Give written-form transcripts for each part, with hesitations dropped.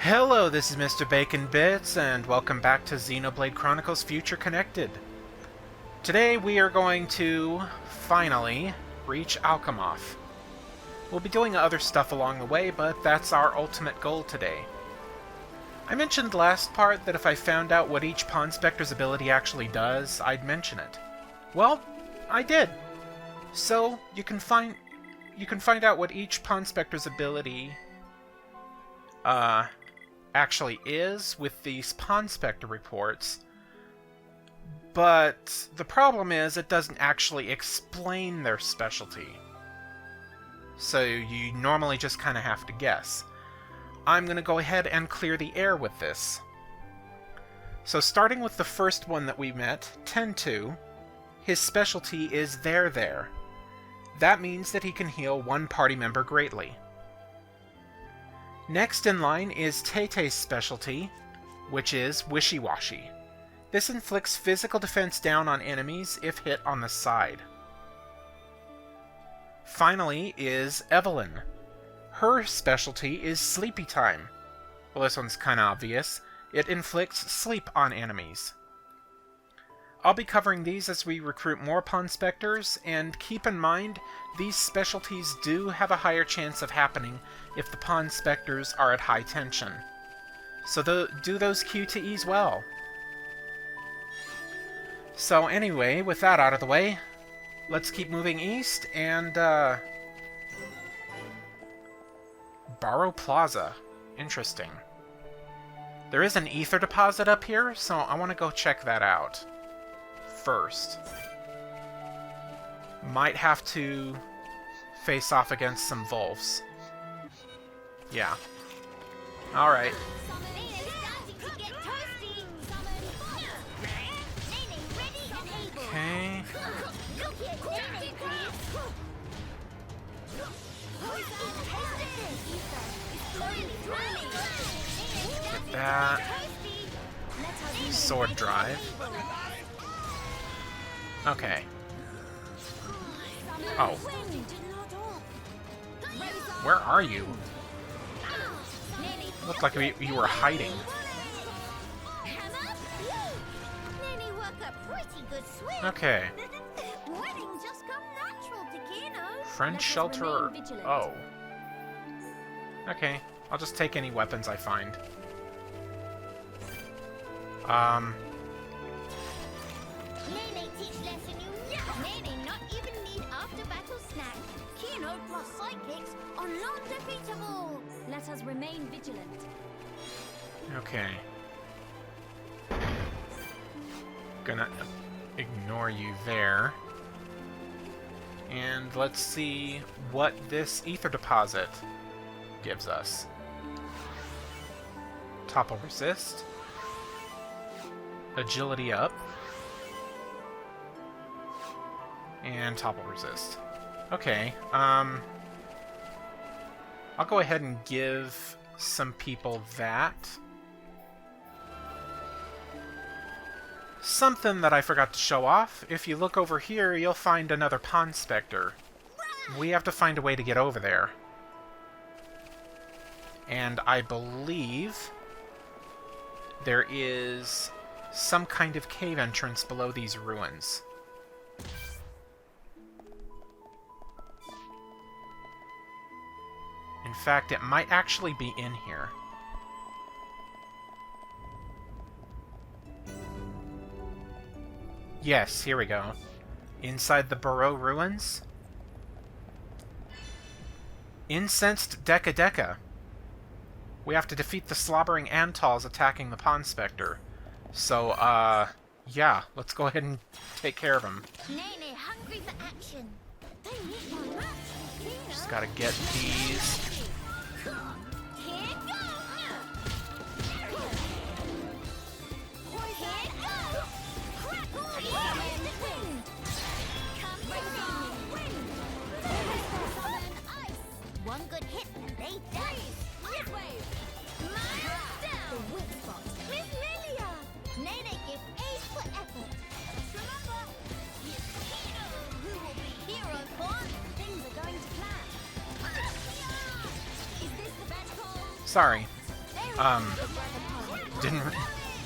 Hello, this is Mr. Bacon Bits, and welcome back to Xenoblade Chronicles Future Connected. Today we are going to, finally, reach Alcamoth. We'll be doing other stuff along the way, but that's our ultimate goal today. I mentioned last part that if I found out what each Ponspector's ability actually does, I'd mention it. Well, I did. So, you can find out what each Ponspector's ability actually is with these Ponspector reports, but the problem is it doesn't actually explain their specialty. So you normally just kind of have to guess. I'm going to go ahead and clear the air with this. So starting with the first one that we met, Tentu, his specialty is there. That means that he can heal one party member greatly. Next in line is Tete's specialty, which is Wishy-Washy. This inflicts physical defense down on enemies if hit on the side. Finally is Evelyn. Her specialty is Sleepy Time. Well, this one's kinda obvious. It inflicts sleep on enemies. I'll be covering these as we recruit more Ponspectors, and keep in mind, these specialties do have a higher chance of happening if the Ponspectors are at high tension. So do those QTEs well. So anyway, with that out of the way, let's keep moving east and, Barrow Plaza. Interesting. There is an ether deposit up here, so I want to go check that out first. Might have to face off against some wolves. Yeah. Alright. Okay. Get that. Sword drive. Okay. Oh. Where are you? Looked like you were hiding. Okay. Friend shelter. Oh. Okay. I'll just take any weapons I find. Let us remain vigilant. Okay. Gonna ignore you there. And let's see what this ether deposit gives us. Topple resist. Agility up. And topple resist. Okay, I'll go ahead and give some people that. Something that I forgot to show off. If you look over here, you'll find another Ponspector. We have to find a way to get over there. And I believe there is some kind of cave entrance below these ruins. In fact, it might actually be in here. Yes, here we go. Inside the Barrow ruins. Incensed Dekadeka. We have to defeat the slobbering Antals attacking the Ponspector. So, yeah, let's go ahead and take care of him. Hungry for action. Just gotta get these. One good hit and they die. Ice wave. The weak spot. Miss Lilia. Nene give A for effort. Remember, who will be hero for? Things are going to plan. Sorry. There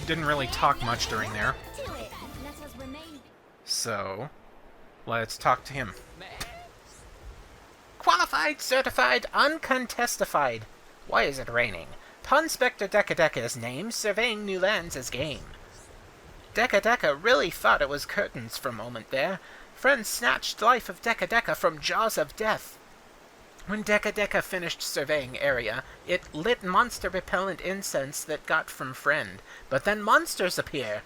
Didn't really talk much during there. To it. Let us remain. So, let's talk to him. Qualified, certified, uncontestified. Why is it raining? Ponspector Dekadeka's name, surveying new lands is game. Dekadeka really thought it was curtains for a moment there. Friends snatched life of Dekadeka from jaws of death. When Dekadeka finished surveying area, it lit monster-repellent incense that got from friend. But then monsters appear.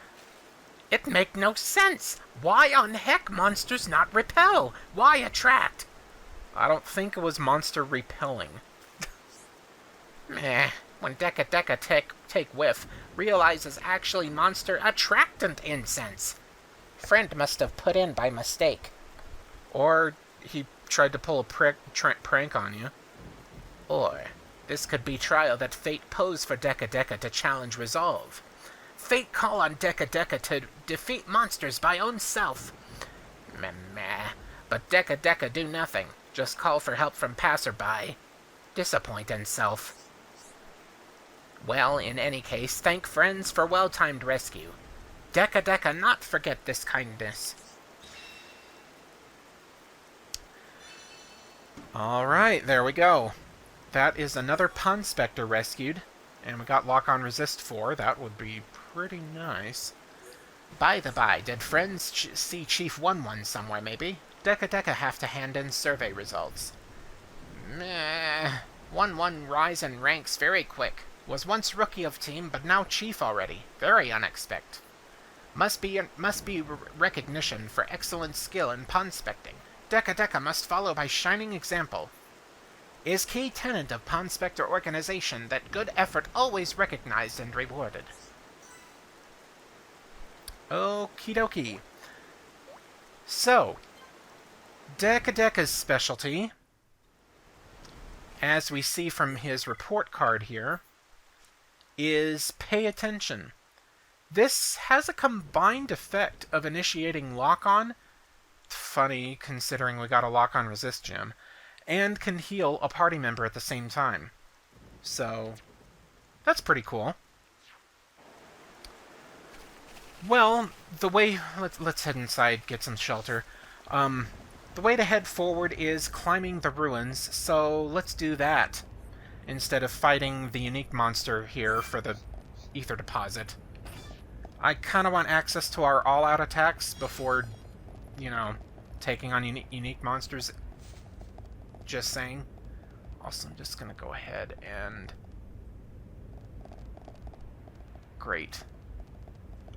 It make no sense. Why on heck monsters not repel? Why attract? I don't think it was monster repelling. Meh. When Dekadeka take whiff, realizes actually monster attractant incense. Friend must have put in by mistake. Or he tried to pull a prank on you. Or this could be trial that fate posed for Dekadeka to challenge resolve. Fate call on Dekadeka to defeat monsters by own self. Meh. But Dekadeka do nothing. Just call for help from passerby. Disappoint in self. Well, in any case, thank friends for well-timed rescue. Dekadeka not forget this kindness. Alright, there we go. That is another Ponspector rescued. And we got Lock on Resist 4. That would be pretty nice. By the by, did friends see Chief 1-1 somewhere, maybe? Dekadeka have to hand in survey results. Meh. 1-1 rise in ranks very quick. Was once rookie of team, but now chief already. Very unexpected. Must be recognition for excellent skill in ponspecting. Dekadeka must follow by shining example. Is key tenet of Ponspector organization that good effort always recognized and rewarded. Okie dokie. So, Dekadeka's specialty, as we see from his report card here, is pay attention. This has a combined effect of initiating lock-on, funny considering we got a lock-on resist gem, and can heal a party member at the same time. So, that's pretty cool. Well, the way... Let's head inside, get some shelter. The way to head forward is climbing the ruins, so let's do that, instead of fighting the unique monster here for the ether deposit. I kind of want access to our all-out attacks before, you know, taking on unique monsters. Just saying. Also, I'm just going to go ahead and... Great.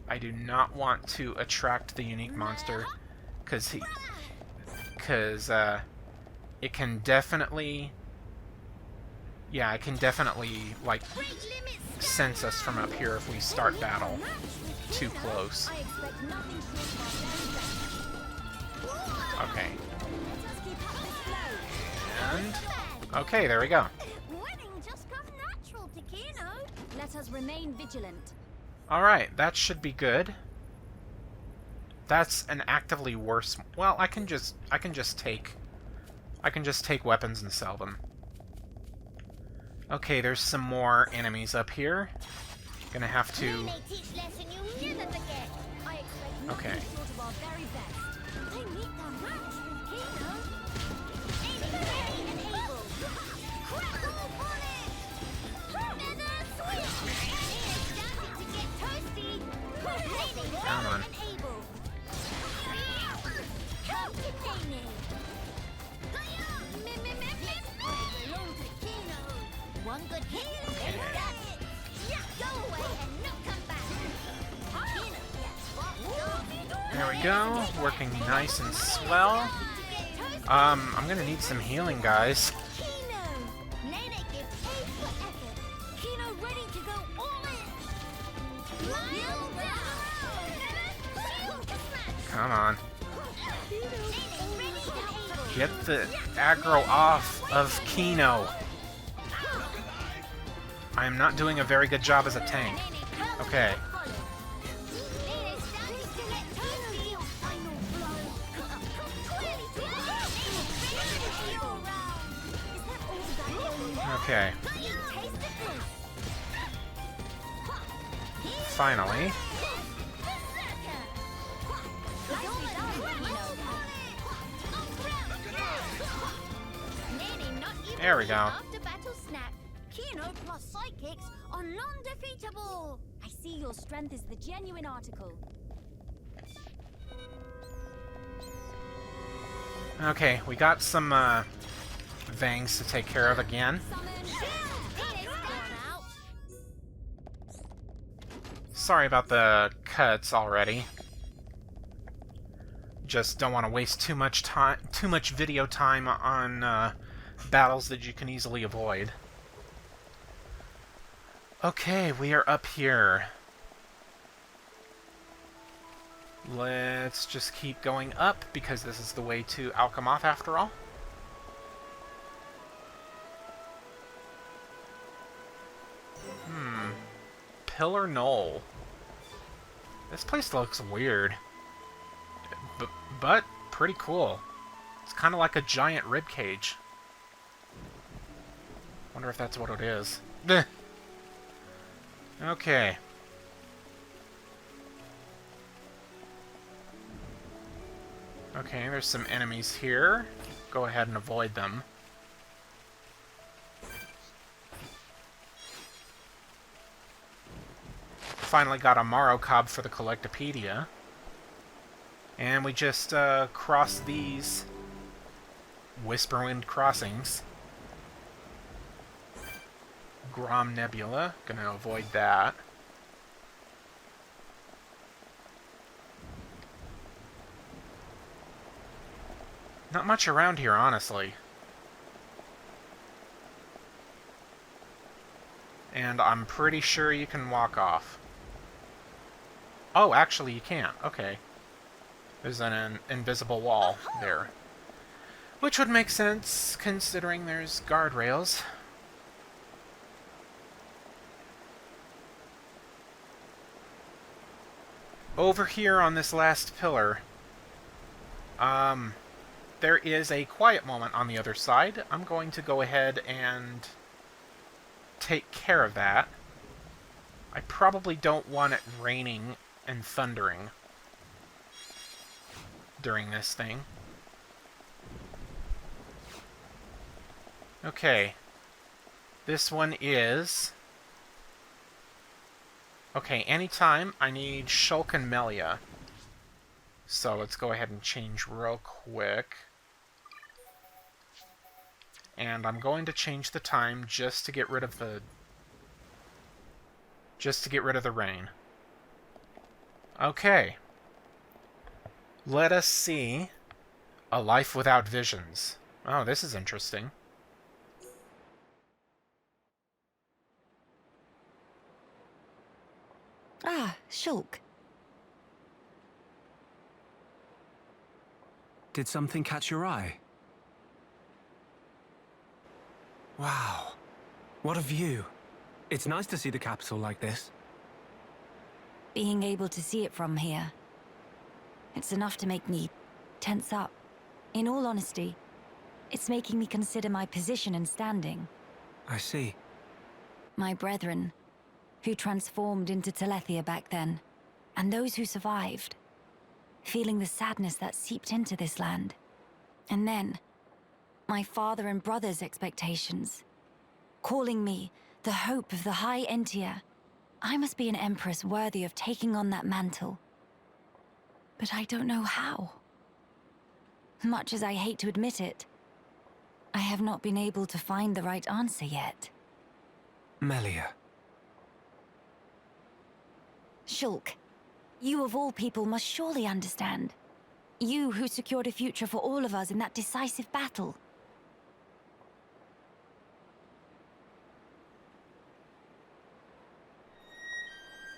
I do not want to attract the unique monster, because it can definitely... Yeah, it can definitely, like, sense us from up here if we start battle too close. Okay. And... Okay, there we go. Winning just comes natural to Kino. Let us remain vigilant. Alright, that should be good. That's an actively worse... Well, I can just take weapons and sell them. Okay, there's some more enemies up here. Gonna have to... Okay. Come on. One good hit and that's it. Go away and not come back. There we go. Working nice and swell. I'm gonna need some healing, guys. Come on. Get the aggro off of Kino. I am not doing a very good job as a tank. Okay. Okay. Finally. There we go. After battle snap, Kino plus psychics are non-defeatable. I see your strength is the genuine article. Okay, we got some Vangs to take care of again. Sorry about the cuts already. Just don't want to waste too much video time on battles that you can easily avoid. Okay, we are up here. Let's just keep going up, because this is the way to Alcamoth after all. Pillar Knoll. This place looks weird. But pretty cool. It's kind of like a giant rib cage. Wonder if that's what it is. Okay. Okay, there's some enemies here. Go ahead and avoid them. Finally got a Morrow Cob for the Collectopedia. And we just crossed these Whisperwind crossings. Grom Nebula. Gonna avoid that. Not much around here, honestly. And I'm pretty sure you can walk off. Oh, actually you can't. Okay. There's an invisible wall there. Which would make sense, considering there's guardrails. Over here on this last pillar, there is a quiet moment on the other side. I'm going to go ahead and take care of that. I probably don't want it raining and thundering during this thing. Okay. This one is... Okay, anytime I need Shulk and Melia. So let's go ahead and change real quick. And I'm going to change the time just to get rid of the... rain. Okay. Let us see. A Life Without Visions. Oh, this is interesting. Ah, Shulk. Did something catch your eye? Wow. What a view. It's nice to see the capital like this. Being able to see it from here, it's enough to make me tense up. In all honesty, it's making me consider my position and standing. I see. My brethren, who transformed into Telethia back then, and those who survived, feeling the sadness that seeped into this land. And then, my father and brother's expectations, calling me the hope of the High Entia. I must be an empress worthy of taking on that mantle. But I don't know how. Much as I hate to admit it, I have not been able to find the right answer yet. Melia. Shulk, you of all people must surely understand. You who secured a future for all of us in that decisive battle.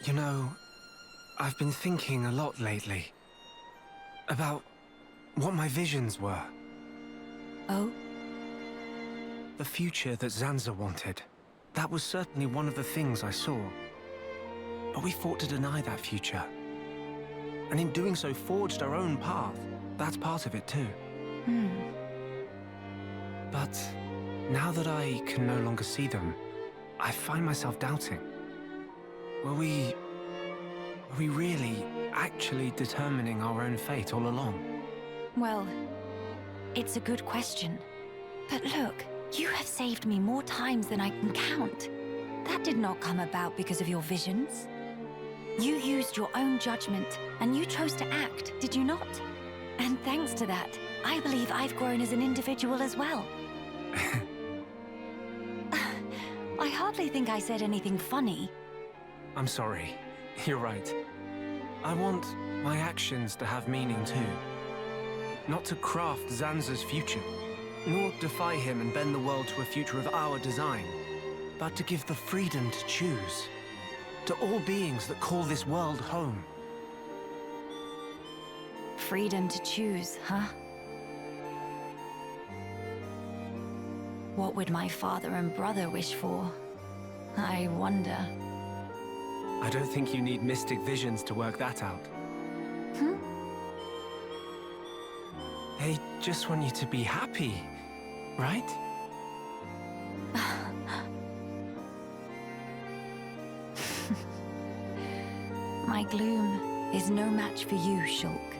You know, I've been thinking a lot lately about what my visions were. Oh? The future that Zanza wanted. That was certainly one of the things I saw. But we fought to deny that future. And in doing so, forged our own path. That's part of it too. But now that I can no longer see them, I find myself doubting. Were we Are we really, actually determining our own fate all along? Well, it's a good question. But look, you have saved me more times than I can count. That did not come about because of your visions. You used your own judgment, and you chose to act, did you not? And thanks to that, I believe I've grown as an individual as well. I hardly think I said anything funny. I'm sorry. You're right. I want my actions to have meaning too. Not to craft Zanza's future, nor defy him and bend the world to a future of our design, but to give the freedom to choose. To all beings that call this world home. Freedom to choose, huh? What would my father and brother wish for? I wonder. I don't think you need mystic visions to work that out. Hmm? They just want you to be happy, right? My gloom is no match for you, Shulk.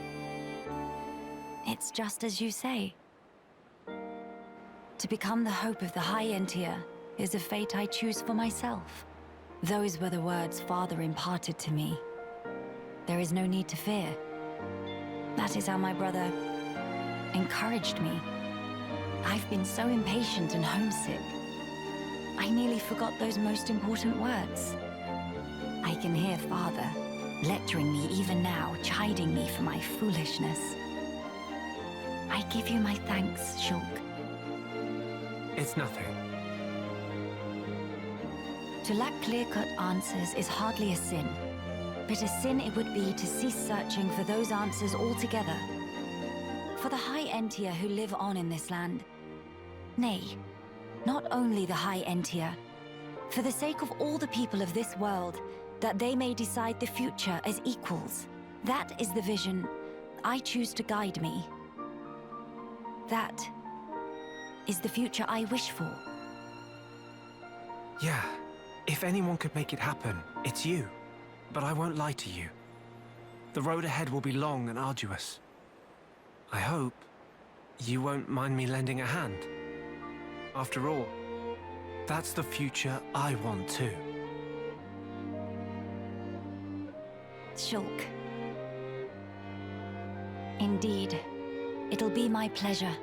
It's just as you say. To become the hope of the High Entier is a fate I choose for myself. Those were the words Father imparted to me. There is no need to fear. That is how my brother encouraged me. I've been so impatient and homesick. I nearly forgot those most important words. I can hear Father lecturing me even now, chiding me for my foolishness. I give you my thanks, Shulk. It's nothing. To lack clear-cut answers is hardly a sin, but a sin it would be to cease searching for those answers altogether. For the High Entier who live on in this land, nay, not only the High Entier, for the sake of all the people of this world, that they may decide the future as equals. That is the vision I choose to guide me. That is the future I wish for. Yeah, if anyone could make it happen, it's you. But I won't lie to you. The road ahead will be long and arduous. I hope you won't mind me lending a hand. After all, that's the future I want too. Shulk. Indeed, it'll be my pleasure.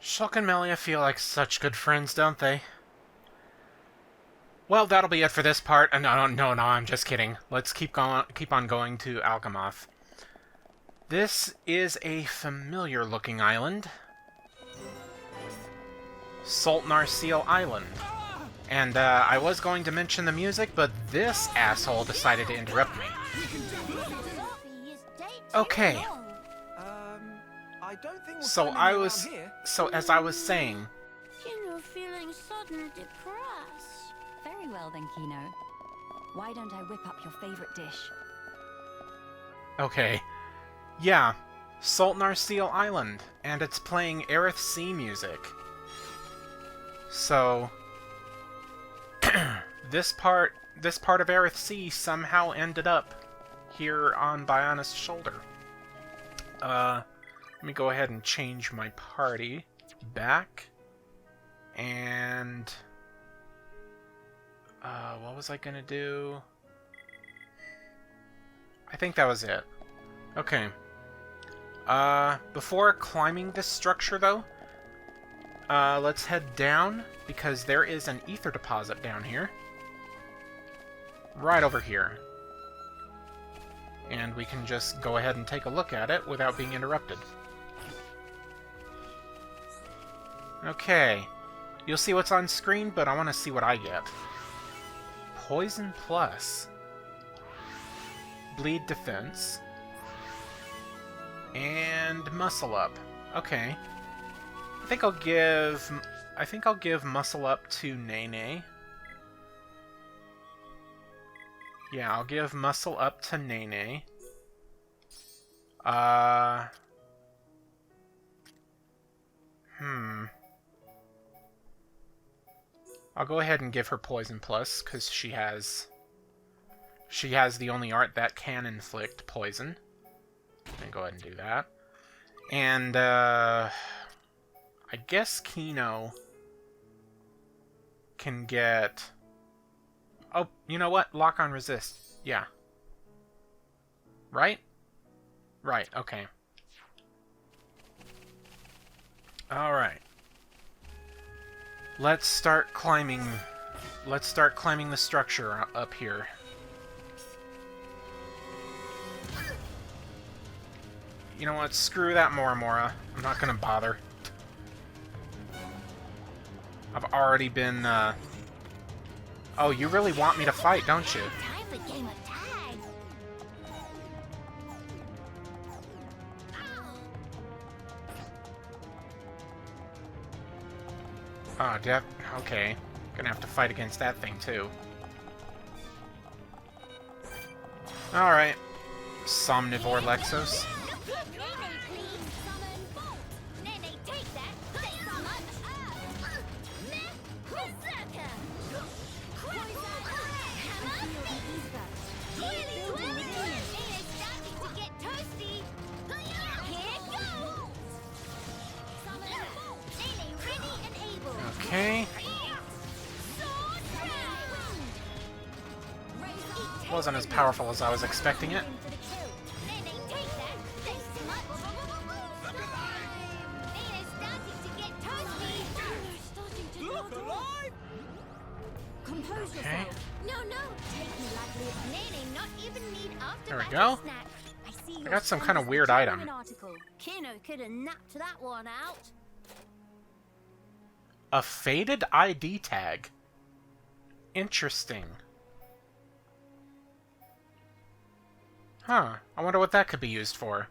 Shulk and Melia feel like such good friends, don't they? Well, that'll be it for this part. No, I'm just kidding. Let's keep on going to Alcamoth. This is a familiar-looking island. Sultnar Seal Island. And I was going to mention the music, but this asshole decided to interrupt me. Okay. I don't think So as I was saying, You're feeling sudden depressed. Very well then, Kino. Why don't I whip up your favorite dish? okay. Yeah, Sultnar Seal Island, and it's playing Aerith Sea music. So this part of Aerith Sea somehow ended up here on Bionis' shoulder. Let me go ahead and change my party back. And what was I gonna do? I think that was it. Okay. Before climbing this structure, though, let's head down, because there is an ether deposit down here. Right over here. And we can just go ahead and take a look at it without being interrupted. Okay. You'll see what's on screen, but I want to see what I get. Poison Plus. Bleed Defense. And Muscle Up. Okay. I think I'll give Muscle Up to Nene. Yeah, I'll give Muscle Up to Nene. I'll go ahead and give her Poison Plus, because she has the only art that can inflict poison. And go ahead and do that. And, I guess Kino can get... Oh, you know what? Lock on resist. Yeah. Right? Right, okay. Alright. Let's start climbing the structure up here. You know what? Screw that Moramora. I'm not gonna bother. I've already been, Oh, you really want me to fight, don't you? Time for game of tag. Oh, okay. Gonna have to fight against that thing, too. Alright. Somnivore Lexos. Okay. Wasn't as powerful as I was expecting it. Okay. There we go. I got some kind of weird item. Kino could have napped that one out. A faded ID tag. Interesting. Huh. I wonder what that could be used for.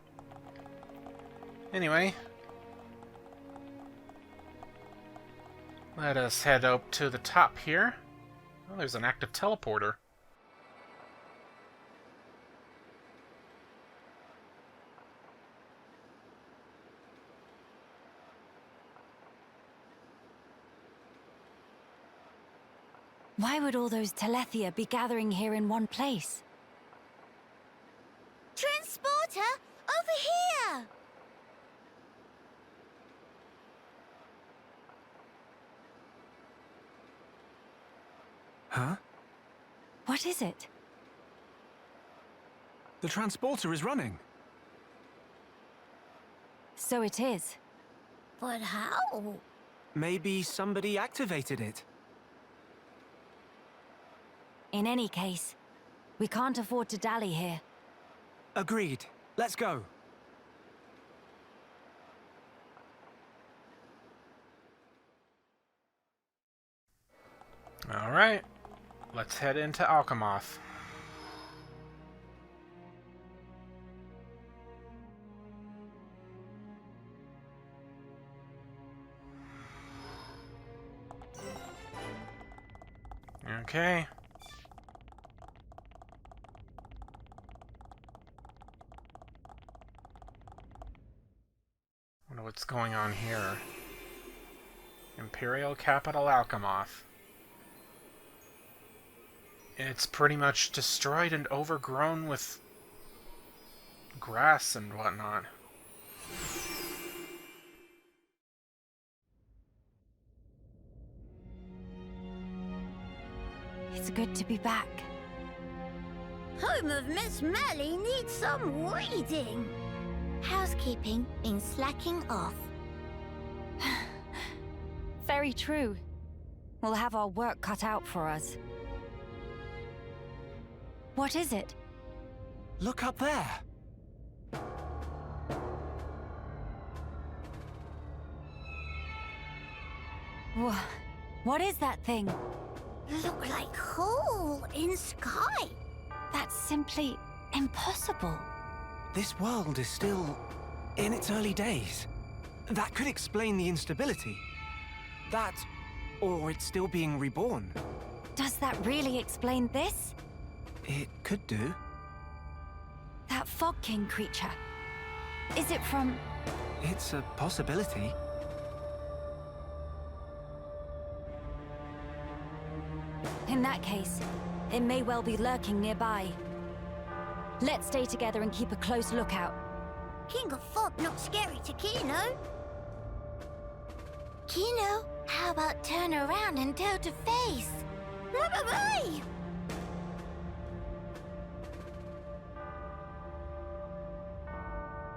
Anyway. Let us head up to the top here. Oh, there's an active teleporter. Why would all those Telethia be gathering here in one place? Transporter, over here! Huh? What is it? The transporter is running. So it is. But how? Maybe somebody activated it. In any case, we can't afford to dally here. Agreed. Let's go. Alright. Let's head into Alcamoth. Okay. Wonder what's going on here. Imperial Capital Alcamoth. It's pretty much destroyed and overgrown with grass and whatnot. It's good to be back. Home of Miss Melly needs some weeding. Housekeeping been slacking off. Very true. We'll have our work cut out for us. What is it? Look up there. What is that thing? Look like hole in sky. That's simply impossible. This world is still in its early days. That could explain the instability. That, or it's still being reborn. Does that really explain this? It could do. That Fog King creature. Is it from... It's a possibility. In that case, it may well be lurking nearby. Let's stay together and keep a close lookout. King of Fog not scary to Kino. Kino, how about turn around and toe to face? Bye-bye-bye!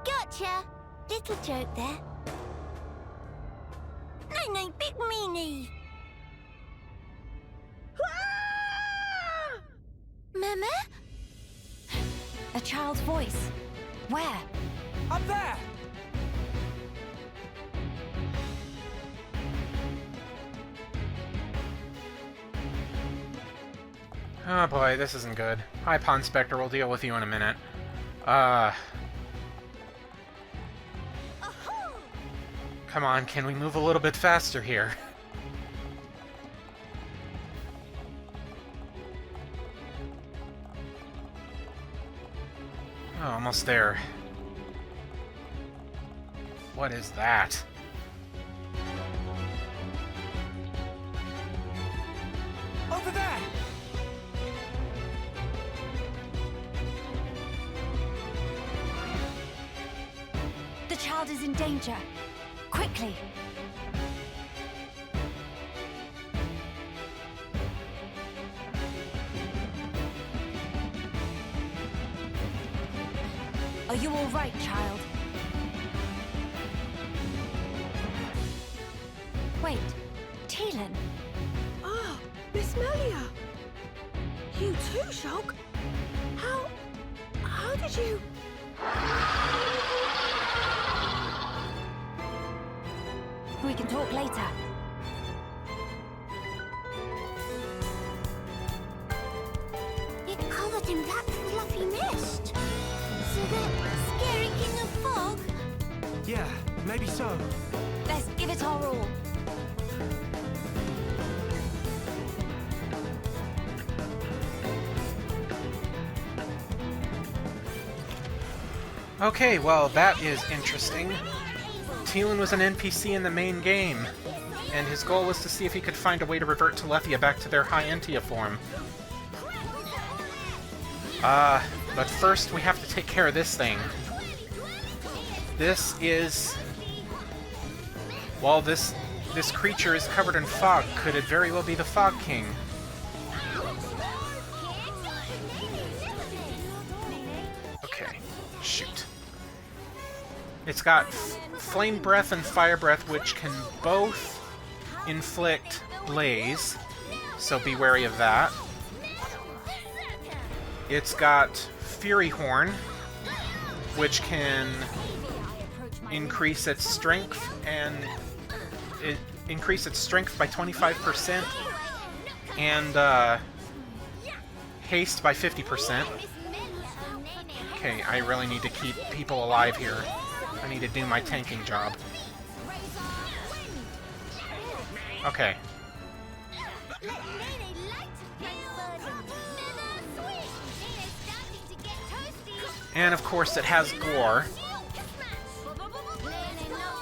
Gotcha! Little joke there. No, big meanie! Mama? A child's voice. Where? Up there! Oh boy, this isn't good. Hi, Ponspector, we'll deal with you in a minute. Come on, can we move a little bit faster here? Oh, almost there. What is that? Over there! The child is in danger. Quickly! Are you all right, child? Wait, Teelan. Ah, Miss Melia! You too, Shulk? How did you... We can talk later. It covered in that fluffy mist. So that scary King of Fog? Yeah, maybe so. Let's give it our all. Okay, well, that is interesting. Teelan was an NPC in the main game, and his goal was to see if he could find a way to revert Telethia back to their High Entia form. But first we have to take care of this thing. This is... While this creature is covered in fog, could it very well be the Fog King? Okay, shoot. It's got Flame Breath and Fire Breath, which can both inflict blaze, so be wary of that. It's got Fury Horn, which can increase its strength by 25% and haste by 50%. Okay, I really need to keep people alive here. I need to do my tanking job. Okay. And of course it has Gore,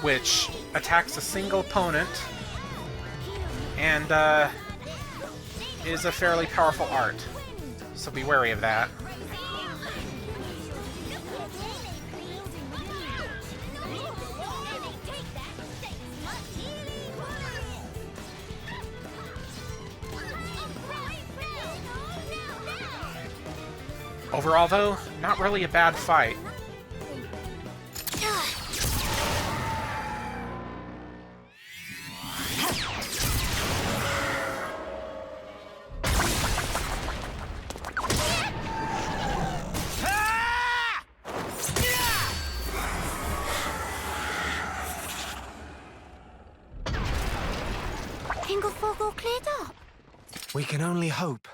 which attacks a single opponent and is a fairly powerful art. So be wary of that. Overall, though, not really a bad fight. King of Fog all cleared up. We can only hope.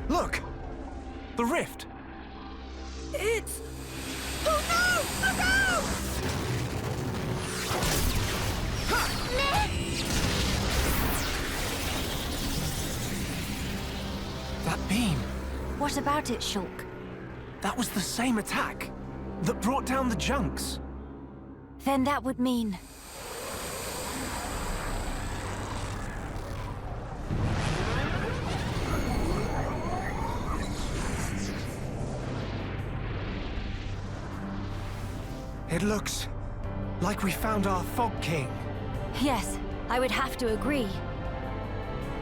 Look! The rift! It's... Oh no! Look out! That beam! What about it, Shulk? That was the same attack that brought down the junks. Then that would mean... It looks like we found our Fog King. Yes, I would have to agree.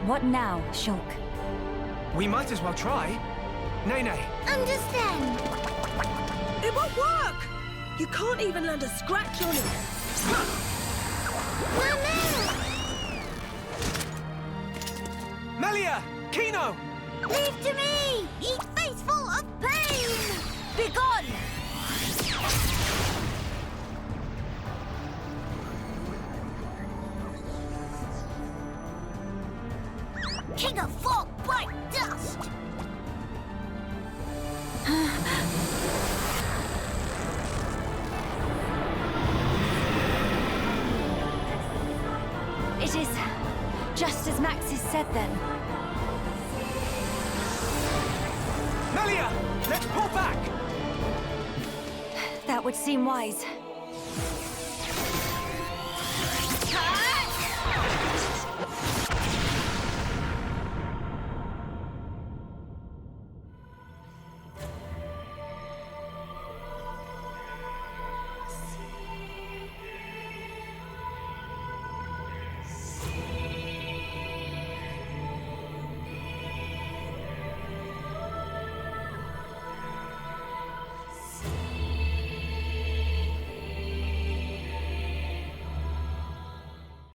What now, Shulk? We might as well try. Nene. Understand. It won't work! You can't even land a scratch on it. Melia! Kino! Leave to me! Ye face full of pain! Begone! King of fog, bright dust! It is just as Max has said then. Melia! Let's pull back! That would seem wise.